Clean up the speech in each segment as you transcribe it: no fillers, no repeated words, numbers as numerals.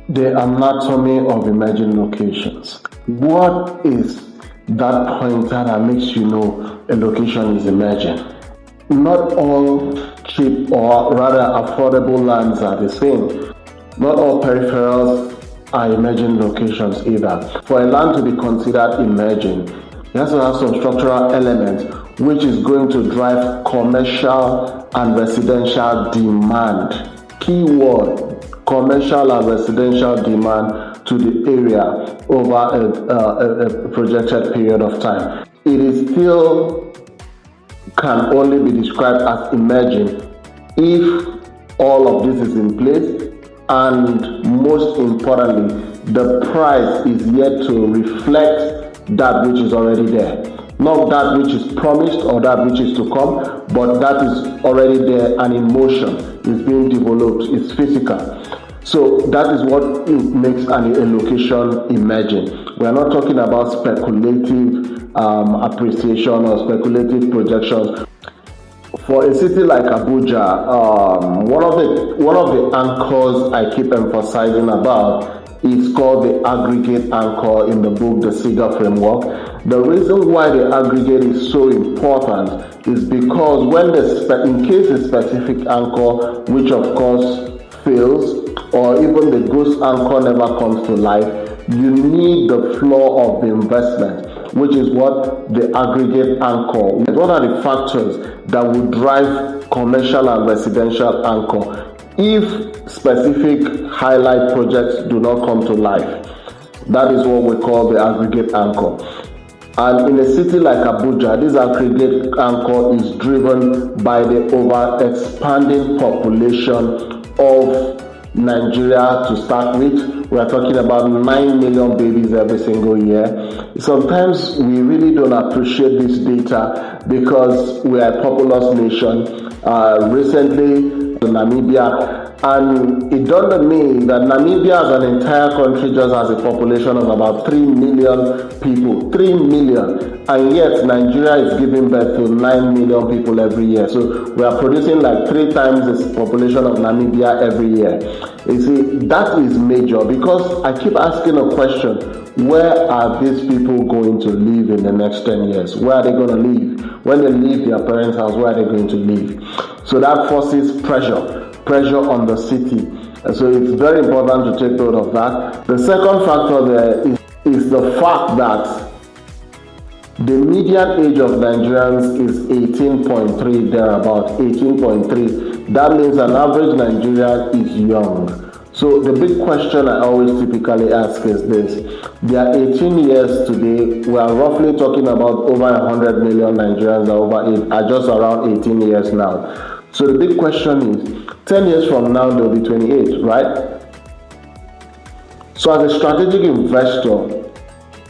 the anatomy of emerging locations. What is that pointer that makes you know a location is emerging? Not all cheap or rather affordable lands are the same. Not all peripherals are emerging locations either. For a land to be considered emerging, it has to have some structural elements which is going to drive commercial and residential demand. Keyword, commercial and residential demand to the area over a projected period of time. It is still can only be described as emerging if all of this is in place, and most importantly, the price is yet to reflect that which is already there. Not that which is promised or that which is to come, but that is already there and in motion, is being developed, is physical. So that is what makes a location emerging. We are not talking about speculative appreciation or speculative projections. For a city like Abuja, one of the anchors I keep emphasizing about is called the aggregate anchor in the book, the CIGA framework. The reason why the aggregate is so important is because in case a specific anchor, which of course fails, or even the ghost anchor never comes to life, you need the floor of the investment, which is what the aggregate anchor. What are the factors that will drive commercial and residential anchor if specific highlight projects do not come to life? That is what we call the aggregate anchor. And in a city like Abuja, this aggregate anchor is driven by the over-expanding population of Nigeria to start with. We are talking about 9 million babies every single year. Sometimes we really don't appreciate this data because we are a populous nation. Recently, Namibia, and it dawned on me that Namibia as an entire country just has a population of about 3 million people. 3 million. And yet Nigeria is giving birth to 9 million people every year. So we are producing like 3 times the population of Namibia every year. You see, that is major because I keep asking a question: where are these people going to live in the next 10 years? Where are they going to live? When they leave their parents' house, where are they going to live? So that forces pressure on the city. And so it's very important to take note of that. The second factor there is the fact that the median age of Nigerians is 18.3, thereabout, 18.3. That means an average Nigerian is young. So the big question I always typically ask is this: they are 18 years today. We are roughly talking about over 100 million Nigerians are just around 18 years now. So the big question is, 10 years from now, they'll be 28, right? So as a strategic investor,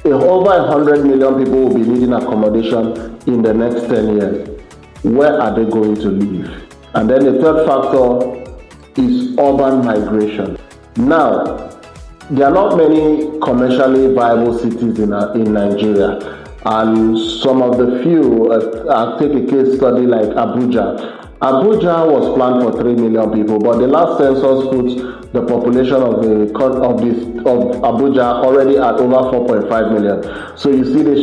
over 100 million people will be needing accommodation in the next 10 years. Where are they going to live? And then the third factor is urban migration. Now, there are not many commercially viable cities in Nigeria. And some of the few, I'll take a case study like Abuja. Abuja was planned for 3 million people, but the last census puts the population of Abuja already at over 4.5 million. So you see the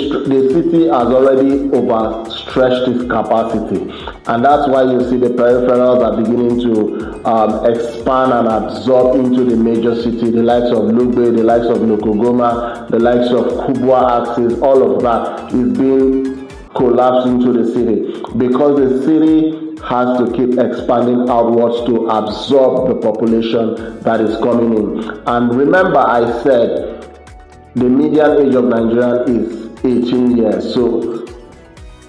city has already overstretched its capacity. And that's why you see the peripherals are beginning to expand and absorb into the major city, the likes of Lugbe, the likes of Lokogoma, the likes of Kubwa axis. All of that is being collapsed into the city because the city has to keep expanding outwards to absorb the population that is coming in. And remember, I said the median age of Nigeria is 18 years. So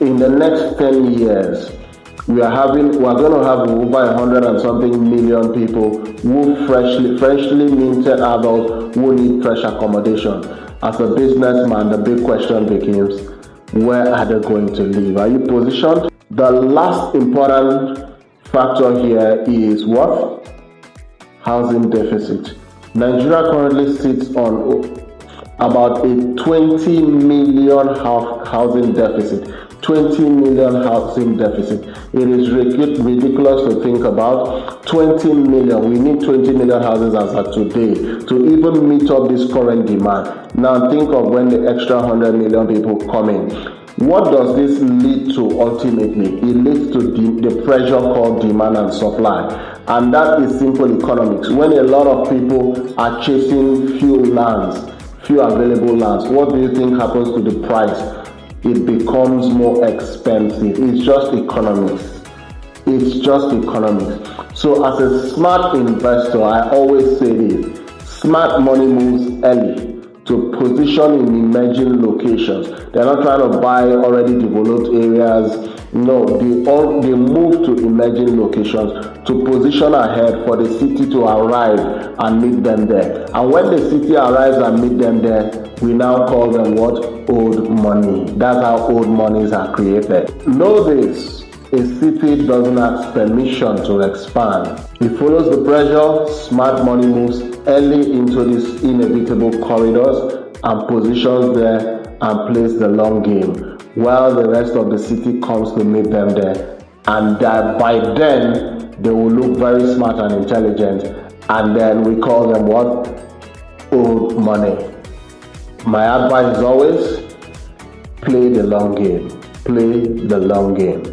in the next 10 years, we are going to have over 100 and something million people who freshly minted adults who need fresh accommodation. As a businessman, the big question becomes, where are they going to live? Are you positioned? The last important factor here is what? Housing deficit. Nigeria currently sits on about a 20 million housing deficit. 20 million housing deficit. It is ridiculous to think about 20 million. We need 20 million houses as of today to even meet up this current demand. Now think of when the extra 100 million people come in. What does this lead to ultimately? It leads to the pressure called demand and supply. And that is simple economics. When a lot of people are chasing few available lands, what do you think happens to the price? It becomes more expensive. It's just economics. It's just economics. So as a smart investor, I always say this: smart money moves early to position in emerging locations. They're not trying to buy already developed areas. No, they move to emerging locations to position ahead for the city to arrive and meet them there. And when the city arrives and meet them there, we now call them what? Old money. That's how old monies are created. Know this: a city doesn't ask permission to expand. It follows the pressure. Smart money moves early into these inevitable corridors and positions there and plays the long game, while the rest of the city comes to meet them there. And that by then, they will look very smart and intelligent, and then we call them what? Old money. My advice is always play the long game. Play the long game.